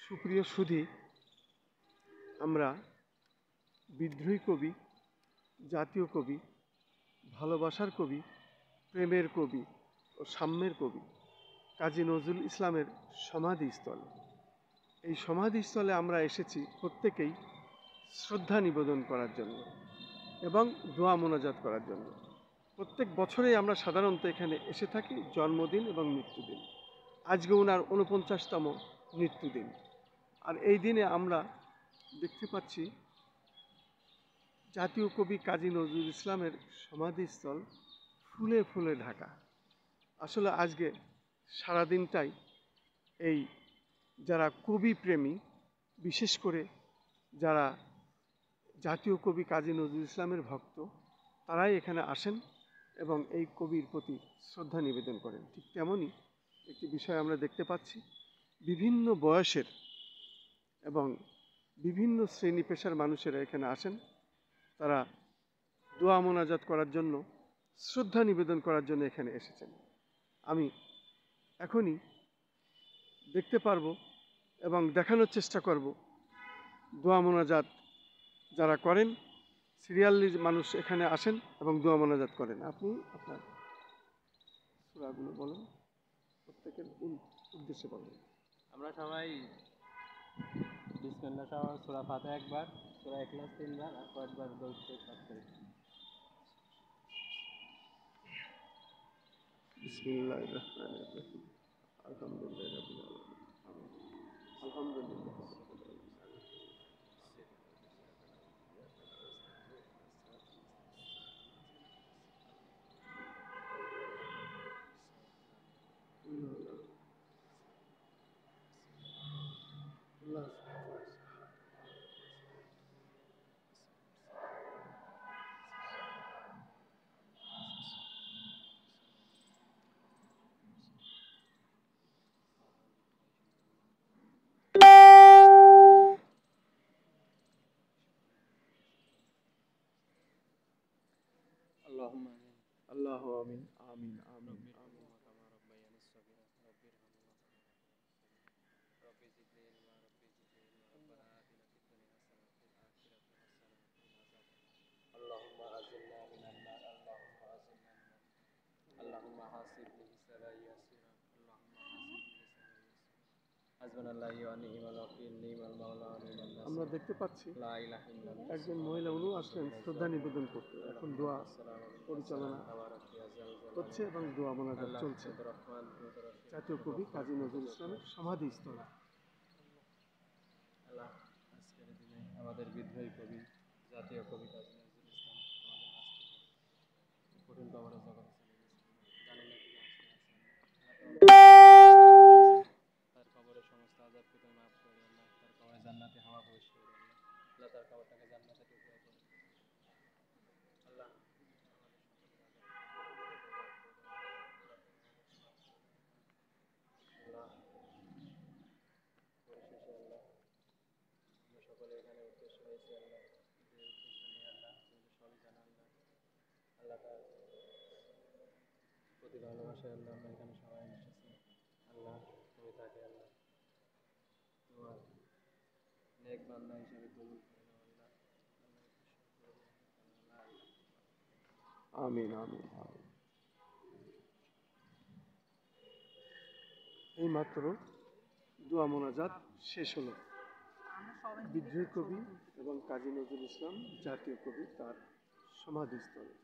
সুপ্রিয় সুধী, আমরা বিদ্রোহী কবি, জাতীয় কবি, ভালোবাসার কবি, প্রেমের কবি ও সাম্যের কবি কাজী নজরুল ইসলামের সমাধিস্থল। এই সমাধিস্থলে আমরা এসেছি প্রত্যেকেই শ্রদ্ধা নিবেদন করার জন্য এবং দোয়া মোনাজাত করার জন্য। প্রত্যেক বছরেই আমরা সাধারণত এখানে এসে থাকি জন্মদিন এবং মৃত্যুদিন। আজকে ওনার ৪৯তম মৃত্যুদিন। আর এই দিনে আমরা দেখতে পাচ্ছি জাতীয় কবি কাজী নজরুল ইসলামের সমাধিস্থল ফুলে ফুলে ঢাকা। আসলে আজকে সারাদিনটাই এই যারা কবি প্রেমী, বিশেষ করে যারা জাতীয় কবি কাজী নজরুল ইসলামের ভক্ত, তারাই এখানে আসেন এবং এই কবির প্রতি শ্রদ্ধা নিবেদন করেন। ঠিক তেমনই একটি বিষয় আমরা দেখতে পাচ্ছি, বিভিন্ন বয়সের এবং বিভিন্ন শ্রেণী পেশার মানুষেরা এখানে আসেন। তারা দোয়া মোনাজাত করার জন্য, শ্রদ্ধা নিবেদন করার জন্য এখানে এসেছেন। আমি এখনই দেখতে পারবো এবং দেখানোর চেষ্টা করব দোয়া মোনাজাত যারা করেন, সিরিয়ালি মানুষ এখানে আসেন এবং দোয়া মোনাজাত করেন। আপনি আপনার সূরাগুলো বলেন, প্রত্যেকের উদ্দেশ্যে বলেন। আমরা সবাই বিসমিল্লাহ সহ সূরা ফাতিহা একবার, সূরা ইখলাস 3 বার আর কয়েকবার দরুদ শরীফ পাঠ করি। বিসমিল্লাহির রহমানির রহিম। আলহামদুলিল্লাহি রাব্বিল আলামিন। আলহামদুলিল্লাহ। আল্লাহুম্মা আমিন। আল্লাহু আমিন। আমিন আমিন আমিন। কামা রাব্বায়ানি সাগীরা রব্বিরহামহুমা কামা রাব্বায়ানি সাগীরা রব্বি জিদনি ইলমা রব্বানা আতিনা ফিদ দুনিয়া হাসানাতাও ওয়া ফিল আখিরাতি হাসানাতাও ওয়া কিনা আযাবান্নার। আল্লাহুম্মা আযিলনা মিনান নার, আল্লাহুম্মা আযিলনা মিনান নার, আল্লাহুম্মা হাসিবনি হিসাবান ইয়াসিরা, আল্লাহুম্মা হাসিবনি হিসাবান ইয়াসিরা। হাসবুনাল্লাহু ওয়া নি'মাল ওয়াকিল, নি'মাল মাওলা ওয়া নি'মান নাসির। আমরা দেখতে পাচ্ছি লা ইলাহা ইল্লাল্লাহ। একজন মহিলা, উনি আসলেন শ্রদ্ধা নিবেদন করতে। এখন দোয়া পরিচালনা হচ্ছে এবং দোয়া মোনাজাত চলছে জাতীয় কবি কাজী নজরুল ইসলামের সমাধিস্থলে। আল্লাহ, আজকের দিনে আমাদের বিদ্রোহী কবি, জাতীয় কবি কাজী নজরুল ইসলাম আমাদের মাঝ থেকে কঠিন কবরে জগতে চলে গেছেন। জানি না তিনি তার কবরের সমস্ত আযাবকে তুমি মাফ করে দাও আল্লাহ। তার কবরে জান্নাতি হাওয়া প্রবেশ করে দাও আল্লাহ। আল্লাহ, তার কবরটাকে জান্নাতের টুকরা করে দাও আল্লাহ। আমাদের সকলের আল্লাহ, পরিশেষে আল্লাহ, আমরা সকলে এখানে উদ্দেশ্য হয়েছি আল্লাহ, যে উদ্দেশ্য নিয়ে আল্লাহ তুমি তো সবই জানো আল্লাহ। আল্লাহ, তার প্রতি ভালোবাসায় আল্লাহ আমরা এখানে সবাই এসেছি আল্লাহ। তুমি তাকে আল্লাহ তোমার নেক বান্দা হিসেবে কবুল করে নাও আল্লাহ। আমিন আমিন আমিন। এইমাত্র দোয়া মোনাজাত শেষ হলো। বিদ্রোহী কবি এবং কাজী নজরুল ইসলাম জাতীয় কবি তার সমাধিস্থলে।